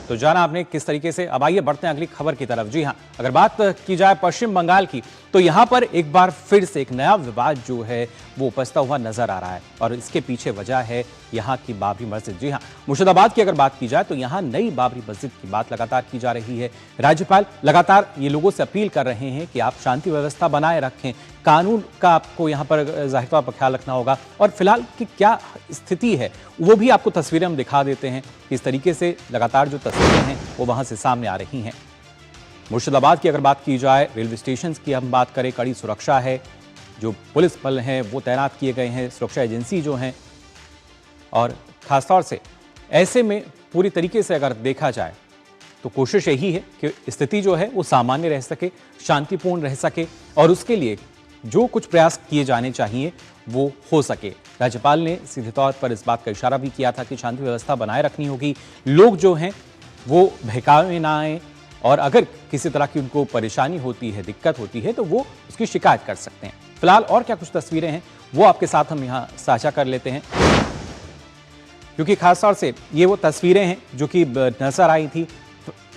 तो जाना आपने किस तरीके से। अब आइए बढ़ते हैं अगली खबर की तरफ। जी हां, अगर बात की जाए पश्चिम बंगाल की, तो यहां पर एक बार फिर से एक नया विवाद जो है वो उपजता हुआ नजर आ रहा है और इसके पीछे वजह है यहां की बाबरी मस्जिद। जी हां, मुर्शिदाबाद की अगर बात की जाए तो यहां नई बाबरी मस्जिद की बात लगातार की जा रही है। राज्यपाल लगातार ये लोगों से अपील कर रहे हैं कि आप शांति व्यवस्था बनाए रखें, कानून का आपको यहां पर जाहिर तौर पर ख्याल रखना होगा। और फिलहाल की क्या स्थिति है वो भी आपको तस्वीरें हम दिखा देते हैं। इस तरीके से लगातार जो तस्वीरें हैं वो वहां से सामने आ रही हैं। मुर्शिदाबाद की अगर बात की जाए, रेलवे स्टेशन की हम बात करें, कड़ी सुरक्षा है, जो पुलिस बल हैं वो तैनात किए गए हैं, सुरक्षा एजेंसी जो हैं, और खासतौर से ऐसे में पूरी तरीके से अगर देखा जाए तो कोशिश यही है कि स्थिति जो है वो सामान्य रह सके, शांतिपूर्ण रह सके और उसके लिए जो कुछ प्रयास किए जाने चाहिए वो हो सके। राज्यपाल ने सीधे तौर पर इस बात का इशारा भी किया था कि शांति व्यवस्था बनाए रखनी होगी, लोग जो हैं वो बहकावे ना आए और अगर किसी तरह की उनको परेशानी होती है, दिक्कत होती है तो वो उसकी शिकायत कर सकते हैं। फिलहाल और क्या कुछ तस्वीरें हैं वो आपके साथ हम यहाँ साझा कर लेते हैं, क्योंकि खासतौर से ये वो तस्वीरें हैं जो कि नजर आई थी।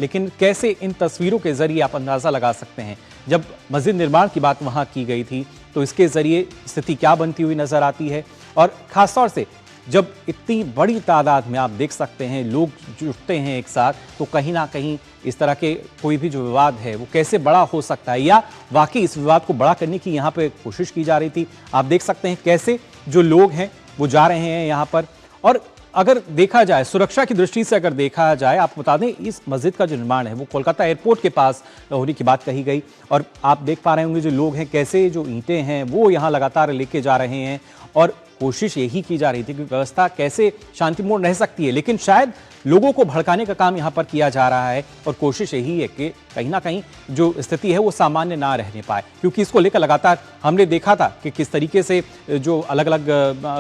लेकिन कैसे इन तस्वीरों के जरिए आप अंदाजा लगा सकते हैं, जब मस्जिद निर्माण की बात वहां की गई थी तो इसके जरिए स्थिति क्या बनती हुई नजर आती है। और खासतौर से जब इतनी बड़ी तादाद में आप देख सकते हैं लोग जुटते हैं एक साथ, तो कहीं ना कहीं इस तरह के कोई भी जो विवाद है वो कैसे बड़ा हो सकता है, या वाकई इस विवाद को बड़ा करने की यहाँ पे कोशिश की जा रही थी। आप देख सकते हैं कैसे जो लोग हैं वो जा रहे हैं यहाँ पर। और अगर देखा जाए सुरक्षा की दृष्टि से, अगर देखा जाए, आपको बता दें इस मस्जिद का जो निर्माण है वो कोलकाता एयरपोर्ट के पास होने की बात कही गई। और आप देख पा रहे होंगे जो लोग हैं कैसे जो ईंटें हैं वो यहाँ लगातार लेके जा रहे हैं और कोशिश यही की जा रही थी कि व्यवस्था कैसे शांतिपूर्ण रह सकती है। लेकिन शायद लोगों को भड़काने का काम यहाँ पर किया जा रहा है और कोशिश यही है कि कहीं ना कहीं जो स्थिति है वो सामान्य ना रहने पाए, क्योंकि इसको लेकर लगातार हमने देखा था कि किस तरीके से जो अलग अलग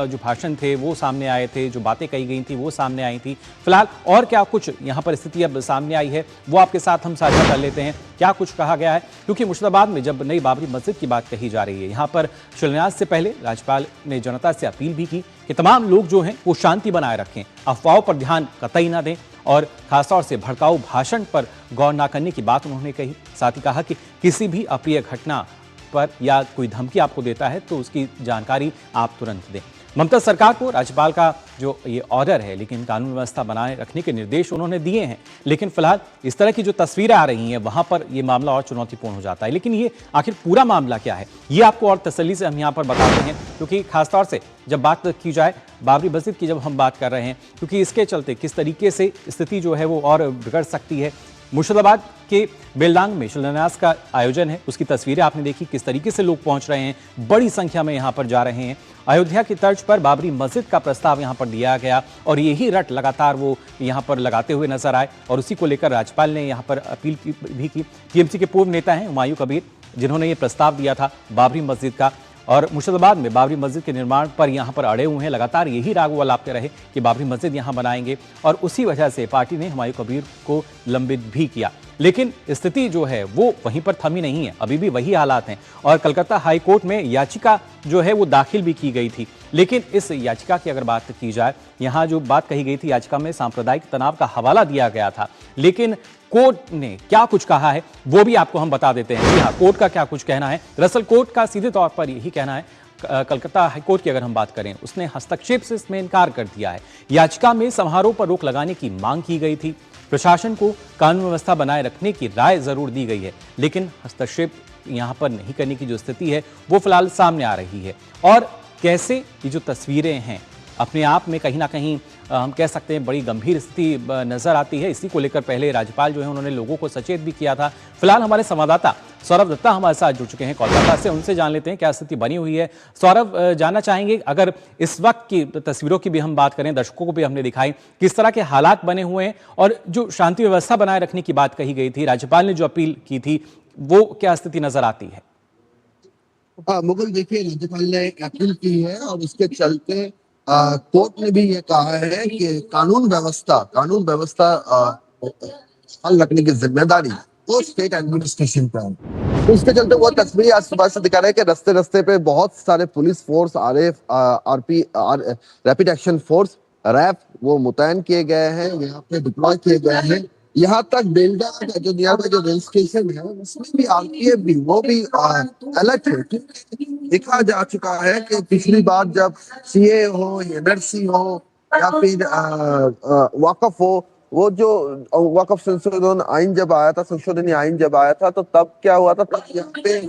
जो भाषण थे वो सामने आए थे, जो बातें कही गई थी वो सामने आई थी। फिलहाल और क्या कुछ यहाँ पर स्थिति अब सामने आई है वो आपके साथ हम साझा कर लेते हैं, क्या कुछ कहा गया है। क्योंकि मुर्शिदाबाद में जब नई बाबरी मस्जिद की बात कही जा रही है, यहाँ पर शिलान्यास से पहले राज्यपाल ने जनता से अपील भी की कि तमाम लोग जो हैं वो शांति बनाए रखें, अफवाहों पर ध्यान कतई ना दें और खासतौर से भड़काऊ भाषण पर गौर ना करने की बात उन्होंने कही। साथ ही कहा कि किसी भी अप्रिय घटना पर या कोई धमकी आपको देता है तो उसकी जानकारी आप तुरंत दें। ममता सरकार को राज्यपाल का जो ये ऑर्डर है, लेकिन कानून व्यवस्था बनाए रखने के निर्देश उन्होंने दिए हैं, लेकिन फिलहाल इस तरह की जो तस्वीरें आ रही हैं वहां पर ये मामला और चुनौतीपूर्ण हो जाता है। लेकिन ये आखिर पूरा मामला क्या है ये आपको और तसल्ली से हम यहाँ पर बताते हैं, क्योंकि खासतौर से जब बात की जाए बाबरी मस्जिद की, जब हम बात कर रहे हैं, क्योंकि इसके चलते किस तरीके से स्थिति जो है वो और बिगड़ सकती है। मुर्शिदाबाद के बेलडांग में शिलान्यास का आयोजन है, उसकी तस्वीरें आपने देखी, किस तरीके से लोग पहुंच रहे हैं, बड़ी संख्या में यहां पर जा रहे हैं। अयोध्या की तर्ज पर बाबरी मस्जिद का प्रस्ताव यहां पर दिया गया और यही रट लगातार वो यहां पर लगाते हुए नजर आए और उसी को लेकर राज्यपाल ने यहां पर अपील भी की। टीएमसी के पूर्व नेता हैं हुमायूं कबीर, जिन्होंने ये प्रस्ताव दिया था बाबरी मस्जिद का, और मुर्शिदाबाद में बाबरी मस्जिद के निर्माण पर यहाँ पर अड़े हुए हैं, लगातार यही राग लापते रहे कि बाबरी मस्जिद यहाँ बनाएंगे और उसी वजह से पार्टी ने हुमायूं कबीर को लंबित भी किया। लेकिन स्थिति जो है वो वहीं पर थमी नहीं है, अभी भी वही हालात हैं और कलकत्ता हाई कोर्ट में याचिका जो है वो दाखिल भी की गई थी। लेकिन इस याचिका की अगर बात की जाए, यहाँ जो बात कही गई थी याचिका में सांप्रदायिक तनाव का हवाला दिया गया था, लेकिन कोर्ट ने क्या कुछ कहा है वो भी आपको हम बता देते हैं। जी हाँ, कोर्ट का क्या कुछ कहना है। दरअसल कोर्ट का सीधे तौर पर यही कहना है, कलकत्ता हाईकोर्ट की अगर हम बात करें, उसने हस्तक्षेप से इसमें इनकार कर दिया है। याचिका में समारोह पर रोक लगाने की मांग की गई थी, प्रशासन को कानून व्यवस्था बनाए रखने की राय जरूर दी गई है, लेकिन हस्तक्षेप यहाँ पर नहीं करने की जो स्थिति है वो फिलहाल सामने आ रही है। और कैसे ये जो तस्वीरें हैं अपने आप में कहीं ना कहीं हम कह सकते हैं बड़ी गंभीर स्थिति नजर आती है। इसी को लेकर पहले राज्यपाल जो है उन्होंने लोगों को सचेत भी किया था। फिलहाल हमारे संवाददाता सौरभ दत्ता हमारे साथ जुड़ चुके हैं कोलकाता से, उनसे जान लेते हैं क्या स्थिति बनी हुई है। सौरभ, जानना चाहेंगे अगर इस वक्त की तस्वीरों की भी हम बात करें, दर्शकों को भी हमने दिखाई किस तरह के हालात बने हुए हैं और जो शांति व्यवस्था बनाए रखने की बात कही गई थी, राज्यपाल ने जो अपील की थी, वो क्या स्थिति नजर आती है? मुकुल, देखिए, राज्यपाल ने अपील की है और उसके चलते कोर्ट ने भी ये कहा है कि कानून व्यवस्था बहाल रखने की जिम्मेदारी वो स्टेट एडमिनिस्ट्रेशन पर है। तो उसके चलते वो तस्वीर आज सुबह से दिखा रहे हैं कि रास्ते रास्ते पे बहुत सारे police force, RF, RP, rapid action force, RAF वो मुतयन किए गए हैं, यहाँ पे डिप्लॉय किए गए हैं यहाँ तक बेलडा का जो नियर बाय जो रेल स्टेशन है उसमें भी आरपीएफ भी वो भी अलर्ट है, क्योंकि देखा जा चुका है कि पिछली बार जब सीए हो, एनआरसी हो या फिर वक्फ हो, वो जो वक्फ संशोधन आइन जब आया था, संशोधनी आइन जब आया था, तो तब क्या हुआ था, तब यहाँ पे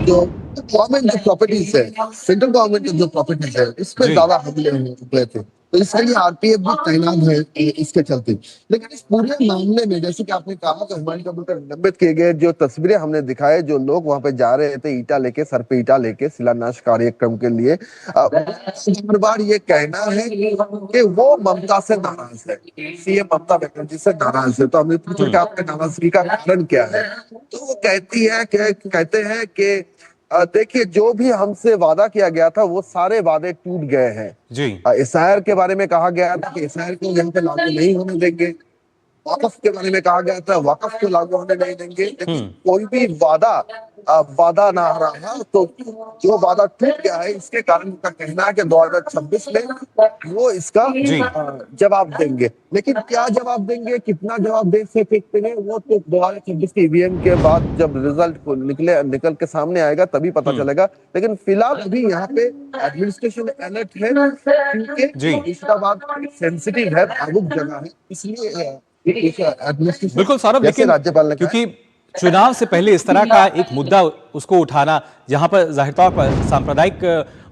जो गवर्नमेंट जो प्रॉपर्टीज है, सेंट्रल गवर्नमेंट जो प्रॉपर्टीज है, इस पे जी ज्यादा हमले हुए थे, तो इसके लिए आरपीएफ भी तैनात है इसके चलते। लेकिन इस पूरे मामले में जैसे कि आपने कहा कि हुमायूं कबीर पर निलंबित किए गए जो तस्वीरें हमने दिखाए, जो लोग वहां पे जा रहे थे ईटा लेके, सर पे ईटा लेके शिलान्यास कार्यक्रम के लिए, हर बार ये कहना है कि वो ममता से नाराज है, सीएम ममता बनर्जी से नाराज है। तो हमने पूछा कि आपके नाराजगी का कारण क्या है, तो वो कहते हैं कि देखिए, जो भी हमसे वादा किया गया था वो सारे वादे टूट गए हैं। जी एसआईआर के बारे में कहा गया था कि एसआईआर को यहाँ पे लागू नहीं होने देंगे, वक्फ के बारे में कहा गया था वक्फ को लागू होने नहीं देंगे, लेकिन कोई भी वादा ना रहा, तो जो वादा टूट गया है इसके कारण उनका कहना है कि 2026 में वो इसका जी जवाब देंगे। लेकिन क्या जवाब देंगे, कितना जवाब दे सकते हैं, वो तो 2026 के ईवीएम के बाद जब रिजल्ट को निकल के सामने आएगा तभी पता चलेगा। लेकिन फिलहाल अभी यहाँ पे एडमिनिस्ट्रेशन अलर्ट है, जी क्योंकि इस्लामाबाद सेंसिटिव है, भावुक जगह है, इसलिए एडमिनिस्ट्रेशन बिल्कुल सौरभ, जैसे लेकिन राज्यपाल ने कहा, क्योंकि चुनाव से पहले इस तरह का एक मुद्दा उसको उठाना, जहां पर जाहिर तौर पर सांप्रदायिक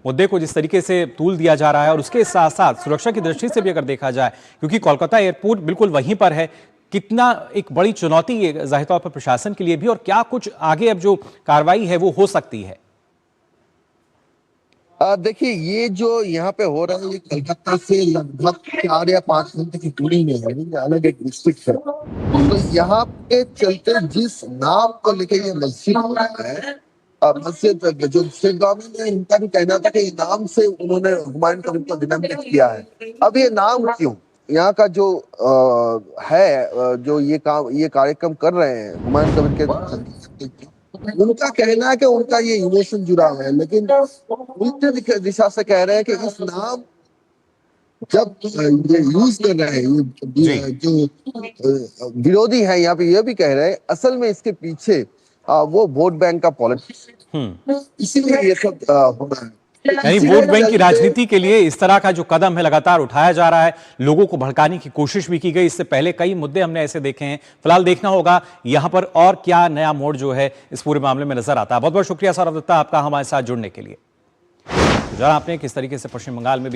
मुद्दे को जिस तरीके से तूल दिया जा रहा है, और उसके साथ साथ सुरक्षा की दृष्टि से भी अगर देखा जाए, क्योंकि कोलकाता एयरपोर्ट बिल्कुल वहीं पर है, कितना एक बड़ी चुनौती ये जाहिर तौर पर प्रशासन के लिए भी, और क्या कुछ आगे अब जो कार्रवाई है वो हो सकती है? देखिए, ये जो यहाँ पे हो रहा है ये कलकत्ता से लगभग 4 या 5 घंटे की दूरी में है, ये अलग एक डिस्ट्रिक्ट है। तो यहाँ पे चलते जिस नाम को लेके ये मस्जिद हो रहा है, मस्जिद जो स्टेट गवर्नमेंट है उनका भी कहना था कि ये नाम से उन्होंने हुमायूं कबीर को निलंबित किया है। अब ये नाम क्यों, यहाँ का जो जो ये कार्यक्रम कर रहे हैं हुमायूं कबीर के, उनका कहना है कि उनका ये इमोशन जुड़ा हुआ है, लेकिन उल्टे दिशा से कह रहे हैं कि इस नाम जब ये यूज कर रहे हैं, ये जो विरोधी है यहाँ पे ये भी कह रहे हैं असल में इसके पीछे वो वोट बैंक का पॉलिटिक्स, इसीलिए ये सब हो रहा है। यानी वोट बैंक की राजनीति के लिए इस तरह का जो कदम है लगातार उठाया जा रहा है, लोगों को भड़काने की कोशिश भी की गई। इससे पहले कई मुद्दे हमने ऐसे देखे हैं। फिलहाल देखना होगा यहां पर और क्या नया मोड़ जो है इस पूरे मामले में नजर आता है। बहुत बहुत शुक्रिया सौरभ दत्ता आपका हमारे साथ जुड़ने के लिए। जाना आपने किस तरीके से पश्चिम बंगाल में भी